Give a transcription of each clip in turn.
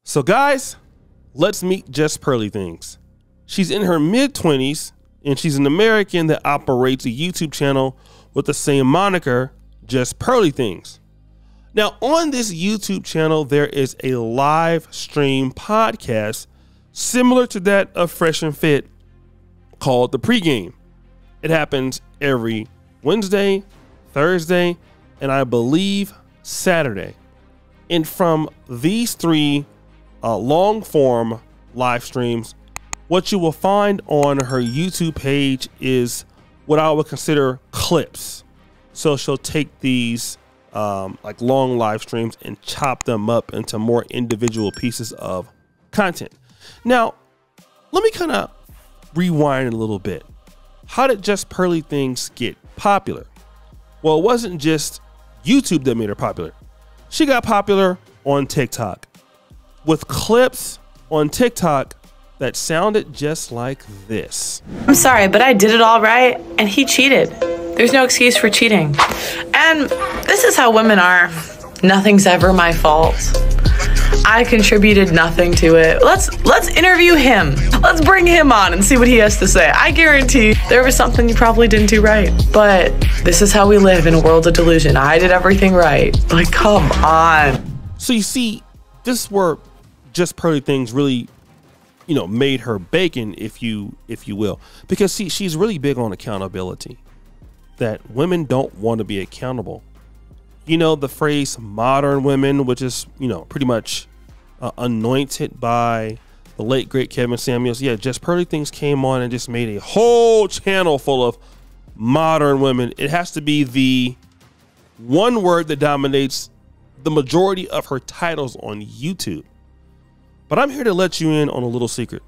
So guys, let's meet Jess Pearly Things. She's in her mid-20s and she's an American that operates a YouTube channel with the same moniker, Jess Pearly Things. Now on this YouTube channel, there is a live stream podcast similar to that of Fresh and Fit called The Pregame. It happens every Wednesday, Thursday, and I believe Saturday. And from these three long form live streams, what you will find on her YouTube page is what I would consider clips. So she'll take these like long live streams and chop them up into more individual pieces of content. Now, let me kind of rewind a little bit. How did Jess Pearly Things get popular? Well, it wasn't just YouTube that made her popular. She got popular on TikTok with clips on TikTok that sounded just like this. I'm sorry, but I did it all right, and he cheated. There's no excuse for cheating. And this is how women are. Nothing's ever my fault. I contributed nothing to it. Let's interview him. Let's bring him on and see what he has to say. I guarantee there was something you probably didn't do right. But this is how we live in a world of delusion. I did everything right. Like, come on. So you see, this is where Jess Pearly Things really, made her bacon, if you will. Because see, she's really big on accountability. That women don't want to be accountable. The phrase modern women, which is, pretty much anointed by the late, great Kevin Samuels. Yeah, Jess Pearly Things came on and just made a whole channel full of modern women. It has to be the one word that dominates the majority of her titles on YouTube. But I'm here to let you in on a little secret.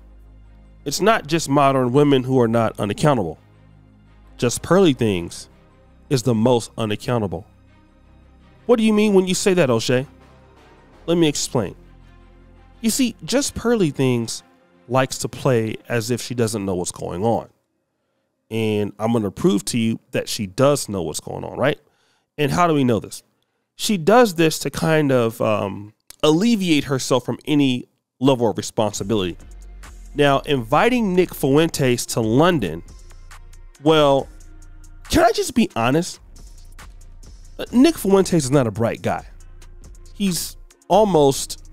It's not just modern women who are not unaccountable. Jess Pearly Things is the most unaccountable. What do you mean when you say that, O'Shea? Let me explain. You see, Jess Pearly Things likes to play as if she doesn't know what's going on. And I'm going to prove to you that she does know what's going on, right? And how do we know this? She does this to kind of alleviate herself from any level of responsibility. Now, inviting Nick Fuentes to London, well, can I just be honest? Nick Fuentes is not a bright guy. He's almost,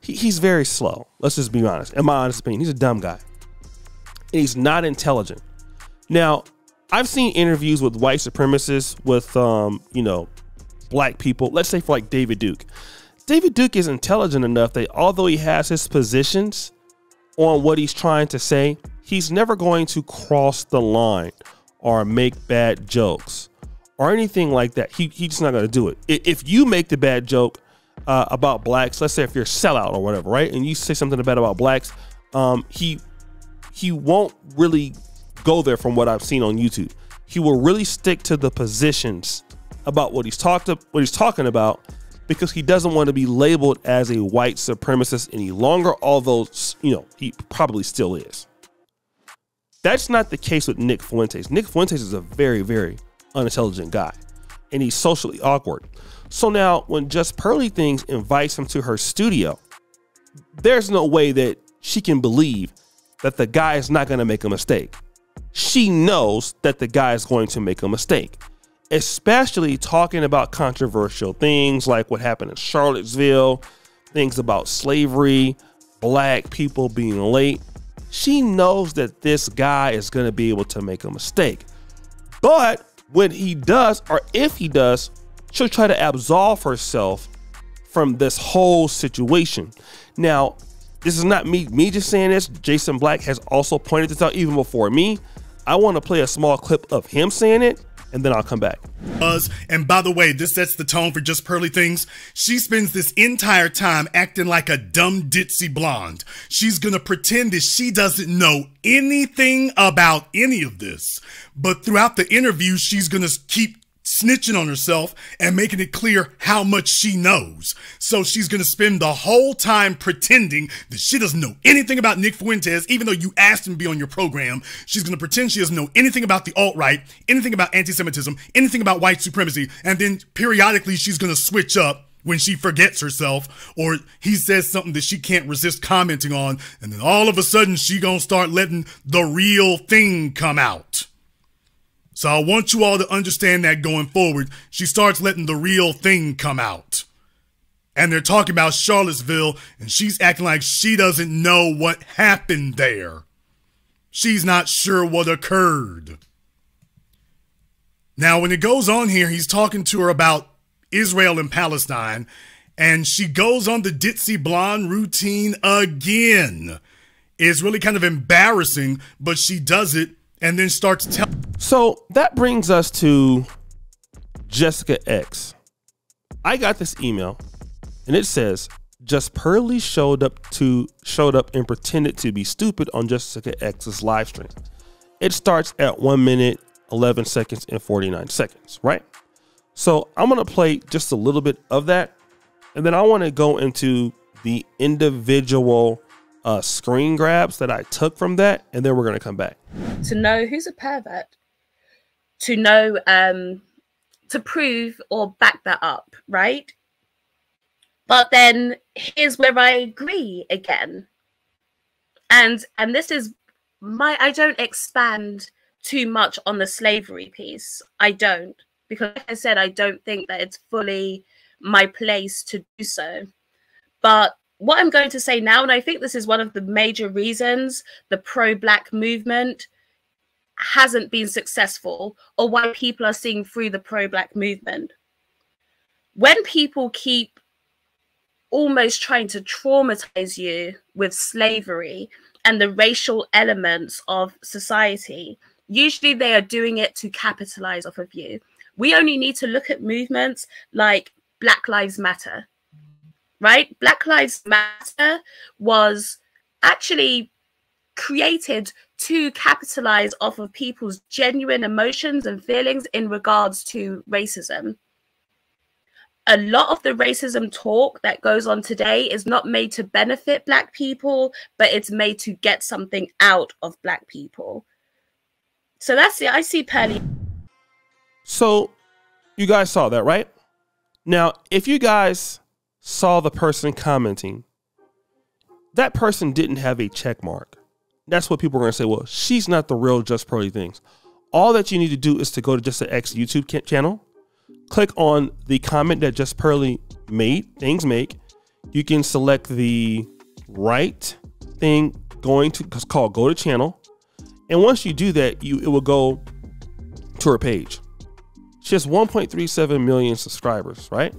he's very slow. Let's just be honest. In my honest opinion, he's a dumb guy. And he's not intelligent. Now, I've seen interviews with white supremacists, with, black people. Let's say for like David Duke. David Duke is intelligent enough that although he has his positions on what he's trying to say, he's never going to cross the line or make bad jokes or anything like that. He's just not going to do it. If you make the bad joke about blacks, let's say if you're a sellout or whatever, right? And you say something bad about blacks, he won't really go there from what I've seen on YouTube. He will really stick to the positions about what he's talking about, because he doesn't want to be labeled as a white supremacist any longer, although, he probably still is. That's not the case with Nick Fuentes. Nick Fuentes is a very, very unintelligent guy, and he's socially awkward. So now when Jess Pearly Things invites him to her studio, there's no way that she can believe that the guy is not going to make a mistake. She knows that the guy is going to make a mistake, especially talking about controversial things like what happened in Charlottesville, things about slavery, black people being late. She knows that this guy is going to be able to make a mistake. But when he does, or if he does, she'll try to absolve herself from this whole situation. Now, this is not me just saying this. Jason Black has also pointed this out even before me. I want to play a small clip of him saying it, and then I'll come back. And by the way, this sets the tone for Jess Pearly Things. She spends this entire time acting like a dumb ditzy blonde. She's gonna pretend that she doesn't know anything about any of this. But throughout the interview, she's gonna keep snitching on herself and making it clear how much she knows. So she's going to spend the whole time pretending that she doesn't know anything about Nick Fuentes, even though you asked him to be on your program. She's going to pretend she doesn't know anything about the alt-right, anything about anti-Semitism, anything about white supremacy, and then periodically she's going to switch up when she forgets herself, or he says something that she can't resist commenting on, and then all of a sudden she gonna start letting the real thing come out. So I want you all to understand that going forward, she starts letting the real thing come out. And they're talking about Charlottesville, and she's acting like she doesn't know what happened there. She's not sure what occurred. Now, when it goes on here, he's talking to her about Israel and Palestine, and she goes on the ditzy blonde routine again. It's really kind of embarrassing, but she does it and then starts telling. So that brings us to Jessica X. I got this email, and it says, Just Pearly showed up and pretended to be stupid on Jessica X's live stream. It starts at 1 minute, 11 seconds, and 49 seconds, right? So I'm going to play just a little bit of that, and then I want to go into the individual screen grabs that I took from that, and then we're going to come back. To know who's a pervert, to know, to prove or back that up, right? But then here's where I agree again. And this is I don't expand too much on the slavery piece. I don't. Because like I said, I don't think that it's fully my place to do so. But what I'm going to say now, and I think this is one of the major reasons the pro-Black movement hasn't been successful, or why people are seeing through the pro-Black movement. When people keep almost trying to traumatize you with slavery and the racial elements of society, usually they are doing it to capitalize off of you. We only need to look at movements like Black Lives Matter, right? Black Lives Matter was actually created to capitalize off of people's genuine emotions and feelings in regards to racism. A lot of the racism talk that goes on today is not made to benefit Black people, but it's made to get something out of Black people. So that's it. I see Pearly. So you guys saw that, right? Now, if you guys saw the person commenting, that person didn't have a check mark. That's what people are going to say. Well, she's not the real Just Pearly Things. All that you need to do is to go to Just X YouTube channel, click on the comment that Just Pearly Things make. You can select the right thing called Go to Channel. And once you do that, it will go to her page. She has 1.37 million subscribers, right?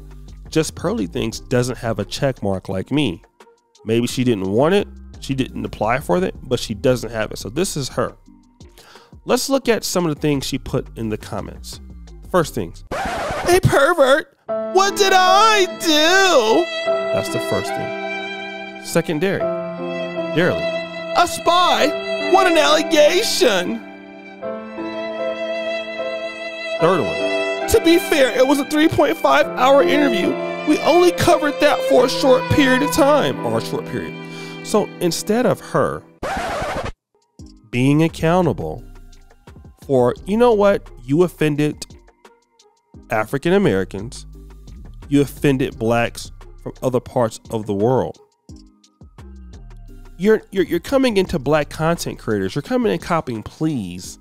Just Pearly Things doesn't have a check mark like me. Maybe she didn't want it. She didn't apply for it, but she doesn't have it. So this is her. Let's look at some of the things she put in the comments. First things. Hey, pervert. What did I do? That's the first thing. Secondarily. A spy? What an allegation. Third one. To be fair, it was a 3.5-hour interview. We only covered that for a short period of time, or a short period. So instead of her being accountable for, you know what, you offended African Americans, you offended Blacks from other parts of the world. You're coming into Black content creators. You're coming and copying, please.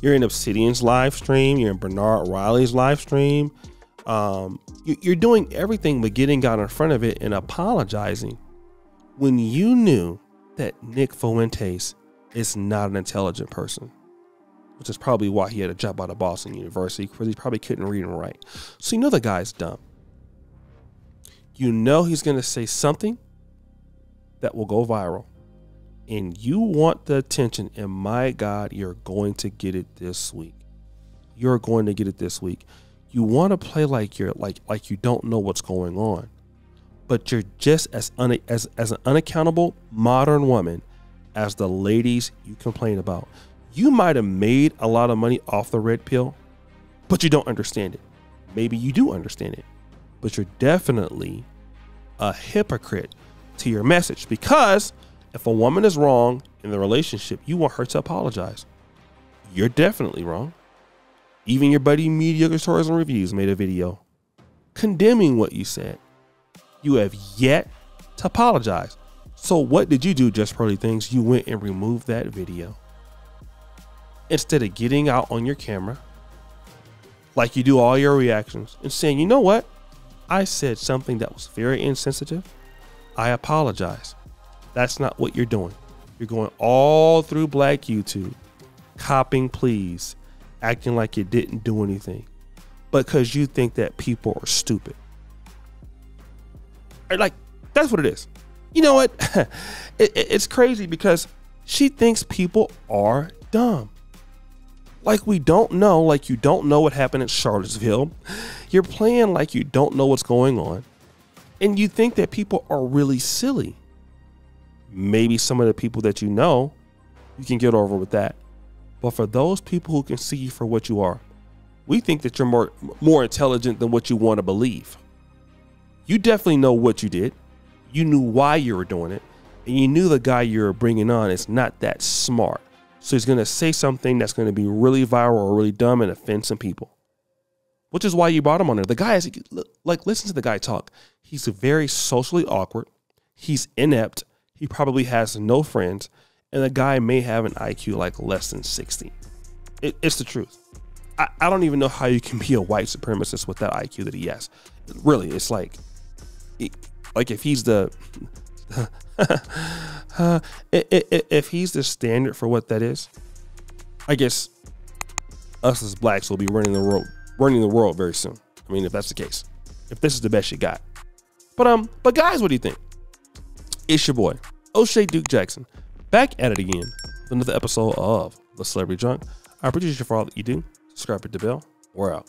You're in Obsidian's live stream. You're in Bernard Riley's live stream. You're doing everything but getting out in front of it and apologizing when you knew that Nick Fuentes is not an intelligent person, which is probably why he had to drop out of Boston University, because he probably couldn't read and write. So you know the guy's dumb. You know he's going to say something that will go viral. And you want the attention, and my God, you're going to get it this week. You're going to get it this week. You want to play like you're like you don't know what's going on, but you're just as an unaccountable modern woman as the ladies you complain about. You might have made a lot of money off the red pill, but you don't understand it. Maybe you do understand it, but you're definitely a hypocrite to your message, because if a woman is wrong in the relationship, you want her to apologize. You're definitely wrong. Even your buddy Mediocre Stories and Reviews made a video condemning what you said. You have yet to apologize. So what did you do, Just Pearly Things? You went and removed that video. Instead of getting out on your camera, like you do all your reactions, and saying, you know what? I said something that was very insensitive. I apologize. That's not what you're doing. You're going all through Black YouTube, copping pleas, acting like you didn't do anything because you think that people are stupid. Like, that's what it is. You know what? It's crazy because she thinks people are dumb. Like we don't know, like you don't know what happened in Charlottesville. You're playing like you don't know what's going on. And you think that people are really silly. Maybe some of the people that you know, you can get over with that. But for those people who can see you for what you are, we think that you're more intelligent than what you want to believe. You definitely know what you did. You knew why you were doing it. And you knew the guy you were bringing on is not that smart. So he's going to say something that's going to be really viral or really dumb and offend some people. Which is why you brought him on there. The guy is, like, listen to the guy talk. He's very socially awkward. He's inept. He probably has no friends. And the guy may have an IQ like less than 60. It's the truth. I don't even know how you can be a white supremacist with that IQ that he has. Really, it's like if he's the if he's the standard for what that is, I guess us as blacks will be running the world very soon. I mean, if that's the case, if this is the best you got. But guys, what do you think? It's your boy O'Shea Duke Jackson, back at it again with another episode of The Celebrity Junk. I appreciate you for all that you do. Subscribe, hit the bell. We're out.